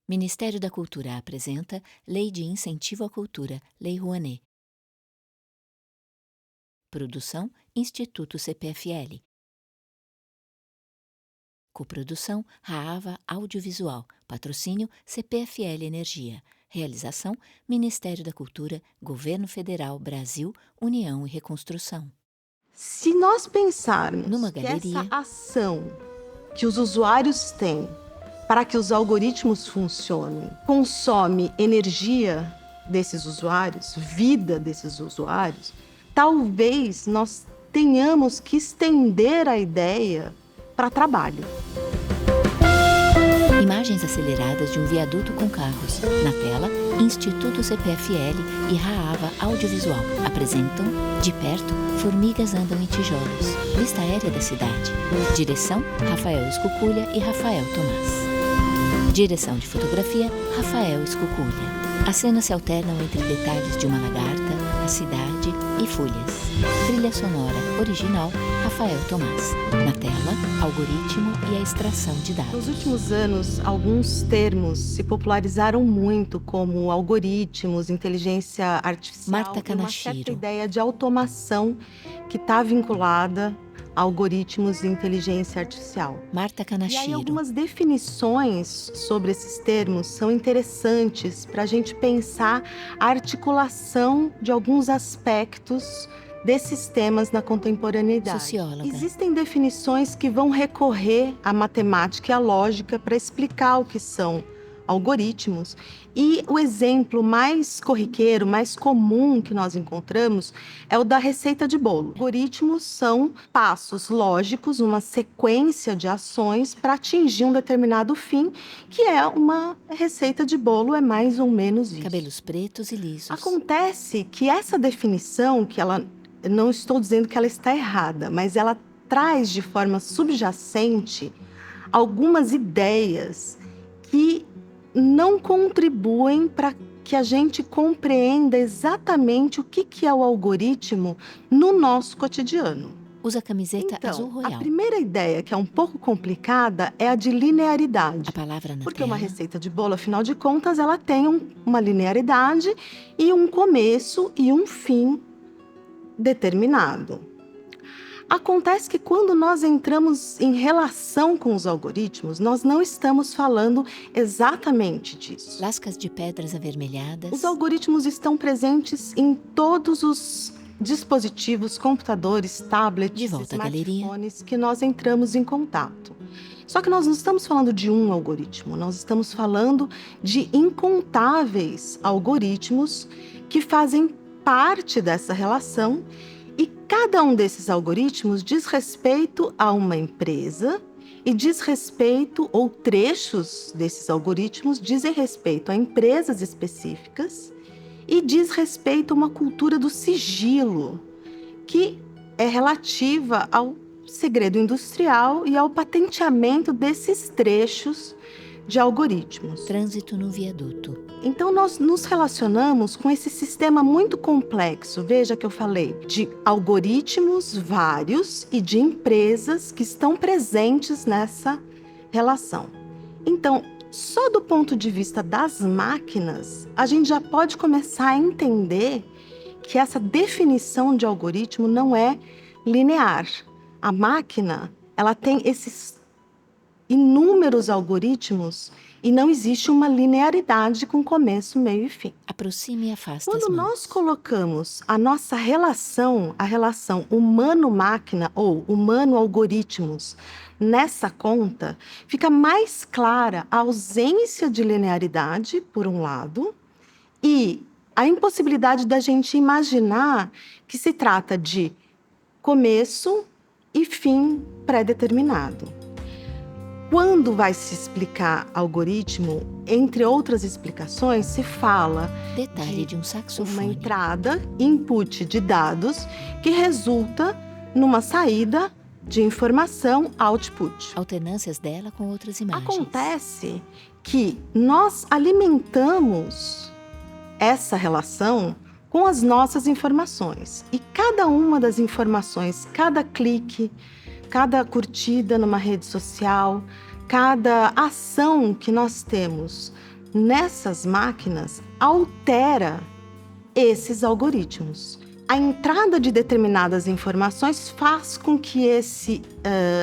Ministério da Cultura apresenta Lei de Incentivo à Cultura, Lei Rouanet. Produção Instituto CPFL. Coprodução Raava Audiovisual. Patrocínio CPFL Energia. Realização Ministério da Cultura, Governo Federal, Brasil, União e Reconstrução. Se nós pensarmos Numa que galeria, essa ação que os usuários têm para que os algoritmos funcionem consome energia desses usuários, vida desses usuários, talvez nós tenhamos que estender a ideia para trabalho. imagens aceleradas de um viaduto com carros. Na tela, Instituto CPFL e Raava Audiovisual apresentam, de perto, formigas andam em tijolos. Vista aérea da cidade. Direção, Rafael Escuculha e Rafael Tomás. Direção de fotografia, Rafael Escuculha. As cenas se alternam entre detalhes de uma lagarta, a cidade e folhas. Trilha sonora original, Rafael Tomás. Na tela, algoritmo e a extração de dados. Nos últimos anos, alguns termos se popularizaram muito, como algoritmos, inteligência artificial, Marta e uma certa Kanashiro. ideia de automação que está vinculada a algoritmos de inteligência artificial. Marta E aí Kanashiro. algumas definições sobre esses termos são interessantes para a gente pensar a articulação de alguns aspectos desses temas na contemporaneidade. Socióloga. Existem definições que vão recorrer à matemática e à lógica para explicar o que são algoritmos, e o exemplo mais corriqueiro, mais comum que nós encontramos é o da receita de bolo. Algoritmos são passos lógicos, uma sequência de ações para atingir um determinado fim, que é uma receita de bolo, é mais ou menos isso. Cabelos pretos e lisos. Acontece que essa definição, que ela, não estou dizendo que ela está errada, mas ela traz de forma subjacente algumas ideias que não contribuem para que a gente compreenda exatamente o que é o algoritmo no nosso cotidiano. Usa camiseta Então, azul a royal. primeira ideia, que é um pouco complicada, é a de linearidade. A palavra na Porque tela. uma receita de bolo, afinal de contas, ela tem uma linearidade e um começo e um fim determinado. Acontece que quando nós entramos em relação com os algoritmos, nós não estamos falando exatamente disso. Lascas de pedras avermelhadas. Os algoritmos estão presentes em todos os dispositivos, computadores, tablets, De volta à galeria. smartphones que nós entramos em contato. Só que nós não estamos falando de um algoritmo, nós estamos falando de incontáveis algoritmos que fazem parte dessa relação, e cada um desses algoritmos diz respeito a uma empresa e diz respeito, ou trechos desses algoritmos dizem respeito a empresas específicas e diz respeito a uma cultura do sigilo, que é relativa ao segredo industrial e ao patenteamento desses trechos de algoritmos. Trânsito no viaduto. Então, nós nos relacionamos com esse sistema muito complexo. Veja que eu falei de algoritmos vários e de empresas que estão presentes nessa relação. Então, só do ponto de vista das máquinas, a gente já pode começar a entender que essa definição de algoritmo não é linear. A máquina, ela tem esses inúmeros algoritmos e não existe uma linearidade com começo, meio e fim. Aproxime e afasta as Quando mãos. nós colocamos a nossa relação, a relação humano-máquina ou humano-algoritmos nessa conta, fica mais clara a ausência de linearidade, por um lado, e a impossibilidade da gente imaginar que se trata de começo e fim pré-determinado. Quando vai se explicar algoritmo, entre outras explicações, se fala Detalhe de um uma saxofone. entrada, input de dados, que resulta numa saída de informação, output. Alternâncias dela com outras imagens. Acontece que nós alimentamos essa relação com as nossas informações. E cada uma das informações, cada clique, cada curtida numa rede social, cada ação que nós temos nessas máquinas altera esses algoritmos. A entrada de determinadas informações faz com que esse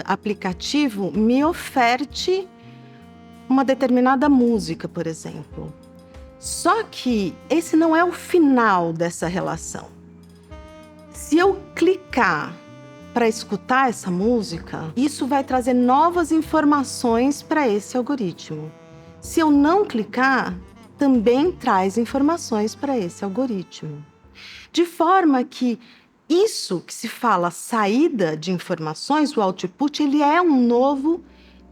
aplicativo me oferte uma determinada música, por exemplo. Só que esse não é o final dessa relação. Se eu clicar para escutar essa música, isso vai trazer novas informações para esse algoritmo. Se eu não clicar, também traz informações para esse algoritmo. De forma que isso que se fala saída de informações, o output, ele é um novo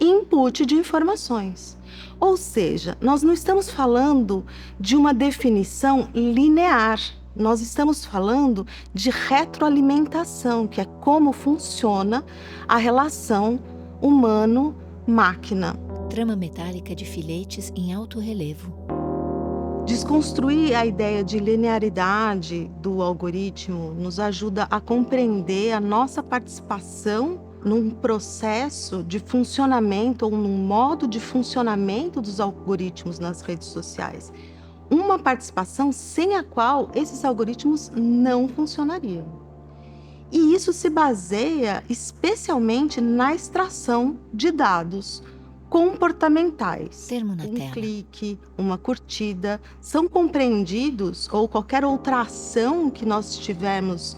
input de informações. Ou seja, nós não estamos falando de uma definição linear, nós estamos falando de retroalimentação, que é como funciona a relação humano-máquina. Trama metálica de filetes em alto relevo. Desconstruir a ideia de linearidade do algoritmo nos ajuda a compreender a nossa participação num processo de funcionamento ou num modo de funcionamento dos algoritmos nas redes sociais. Uma participação sem a qual esses algoritmos não funcionariam. E isso se baseia especialmente na extração de dados comportamentais. Termo na Um tela. clique, uma curtida, são compreendidos, ou qualquer outra ação que nós tivermos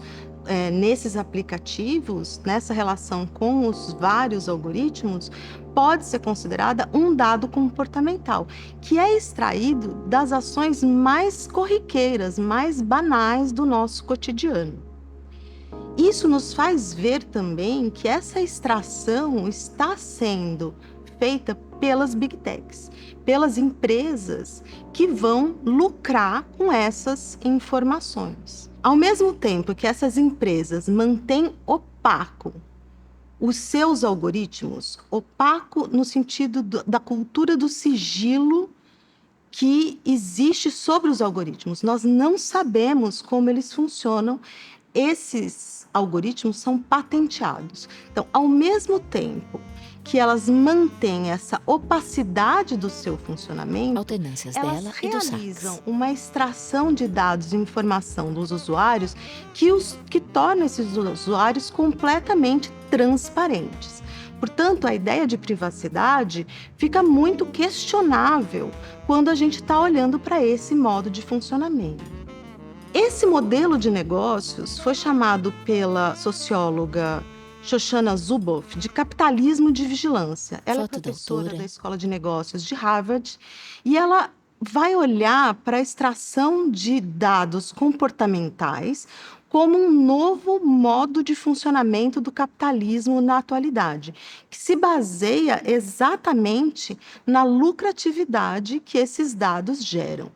nesses aplicativos, nessa relação com os vários algoritmos, pode ser considerada um dado comportamental, que é extraído das ações mais corriqueiras, mais banais do nosso cotidiano. Isso nos faz ver também que essa extração está sendo feita pelas Big Techs, pelas empresas que vão lucrar com essas informações. Ao mesmo tempo que essas empresas mantêm opaco os seus algoritmos, opaco no sentido da cultura do sigilo que existe sobre os algoritmos. Nós não sabemos como eles funcionam. Esses algoritmos são patenteados. Então, ao mesmo tempo que elas mantêm essa opacidade do seu funcionamento, Alternâncias elas dela e do realizam sax. uma extração de dados e informação dos usuários que torna esses usuários completamente transparentes. Portanto, a ideia de privacidade fica muito questionável quando a gente está olhando para esse modo de funcionamento. Esse modelo de negócios foi chamado pela socióloga Shoshana Zuboff de capitalismo de vigilância. Ela é Foto da professora autora. da Escola de Negócios de Harvard e ela vai olhar para a extração de dados comportamentais como um novo modo de funcionamento do capitalismo na atualidade, que se baseia exatamente na lucratividade que esses dados geram.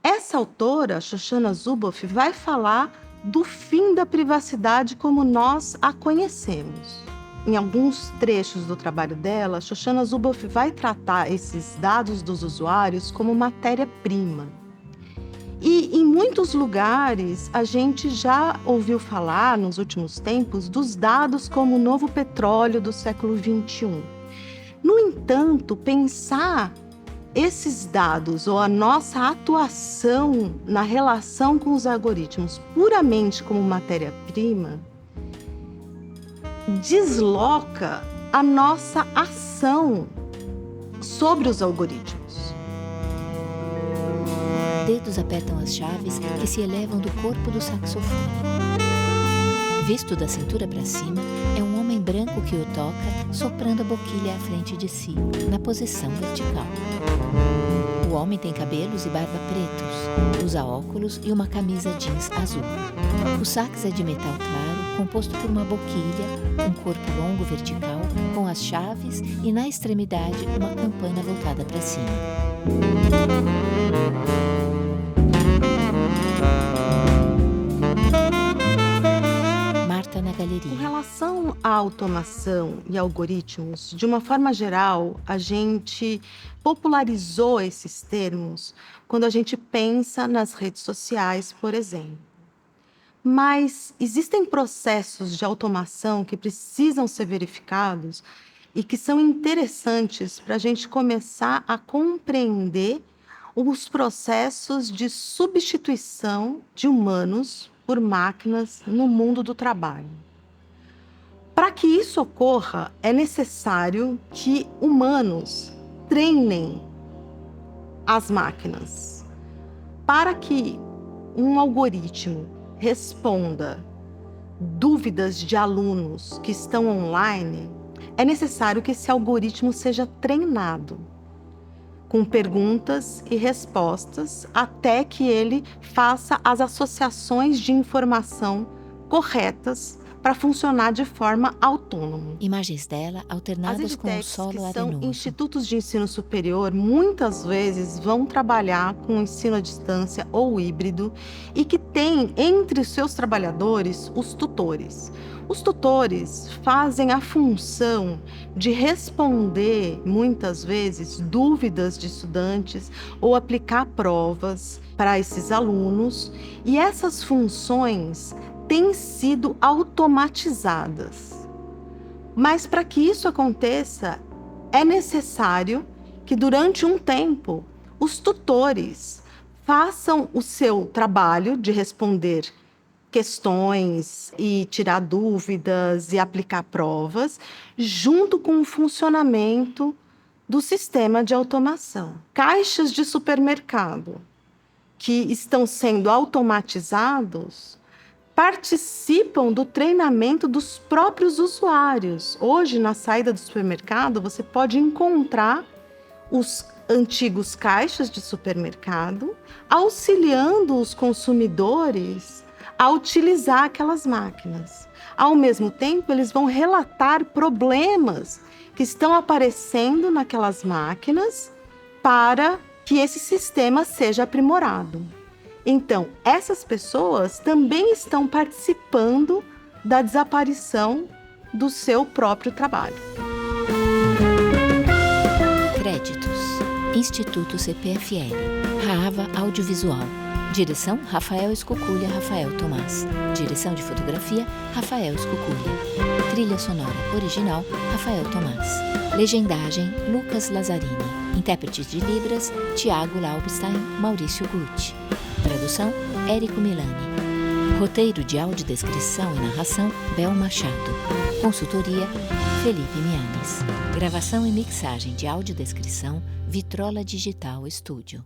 Essa autora, Shoshana Zuboff, vai falar do fim da privacidade como nós a conhecemos. Em alguns trechos do trabalho dela, Shoshana Zuboff vai tratar esses dados dos usuários como matéria-prima. E em muitos lugares a gente já ouviu falar nos últimos tempos dos dados como o novo petróleo do século XXI. No entanto, pensar esses dados ou a nossa atuação na relação com os algoritmos puramente como matéria-prima desloca a nossa ação sobre os algoritmos. Dedos apertam as chaves que se elevam do corpo do saxofone. Visto da cintura para cima, é um homem branco que o toca, soprando a boquilha à frente de si, na posição vertical. O homem tem cabelos e barba pretos, usa óculos e uma camisa jeans azul. O sax é de metal claro, composto por uma boquilha, um corpo longo vertical, com as chaves e na extremidade uma campana voltada para cima. Marta na Com galeria. relação à automação e algoritmos, de uma forma geral, a gente popularizou esses termos quando a gente pensa nas redes sociais, por exemplo. Mas existem processos de automação que precisam ser verificados e que são interessantes para a gente começar a compreender os processos de substituição de humanos por máquinas no mundo do trabalho. Para que isso ocorra, é necessário que humanos treinem as máquinas. Para que um algoritmo responda dúvidas de alunos que estão online, é necessário que esse algoritmo seja treinado com perguntas e respostas até que ele faça as associações de informação corretas para funcionar de forma autônoma. Imagens dela alternadas com o solo que arenoso. são institutos de ensino superior, muitas vezes vão trabalhar com ensino à distância ou híbrido e que tem entre os seus trabalhadores os tutores. Os tutores fazem a função de responder, muitas vezes, dúvidas de estudantes ou aplicar provas para esses alunos, e essas funções têm sido automatizadas. Mas para que isso aconteça, é necessário que durante um tempo os tutores façam o seu trabalho de responder questões e tirar dúvidas e aplicar provas, junto com o funcionamento do sistema de automação. Caixas de supermercado que estão sendo automatizados participam do treinamento dos próprios usuários. Hoje, na saída do supermercado, você pode encontrar os antigos caixas de supermercado auxiliando os consumidores a utilizar aquelas máquinas. Ao mesmo tempo, eles vão relatar problemas que estão aparecendo naquelas máquinas para que esse sistema seja aprimorado. Então, essas pessoas também estão participando da desaparição do seu próprio trabalho. Créditos: Instituto CPFL, Raava Audiovisual. Direção: Rafael Escuculha, Rafael Tomás. Direção de fotografia: Rafael Escuculha. Trilha sonora original: Rafael Tomás. Legendagem: Lucas Lazzarini. Intérpretes de Libras: Tiago Laubstein, Maurício Gucci. Tradução: Érico Milani. Roteiro de audiodescrição e narração: Bel Machado. Consultoria: Felipe Mianes. Gravação e mixagem de audiodescrição: Vitrola Digital Studio.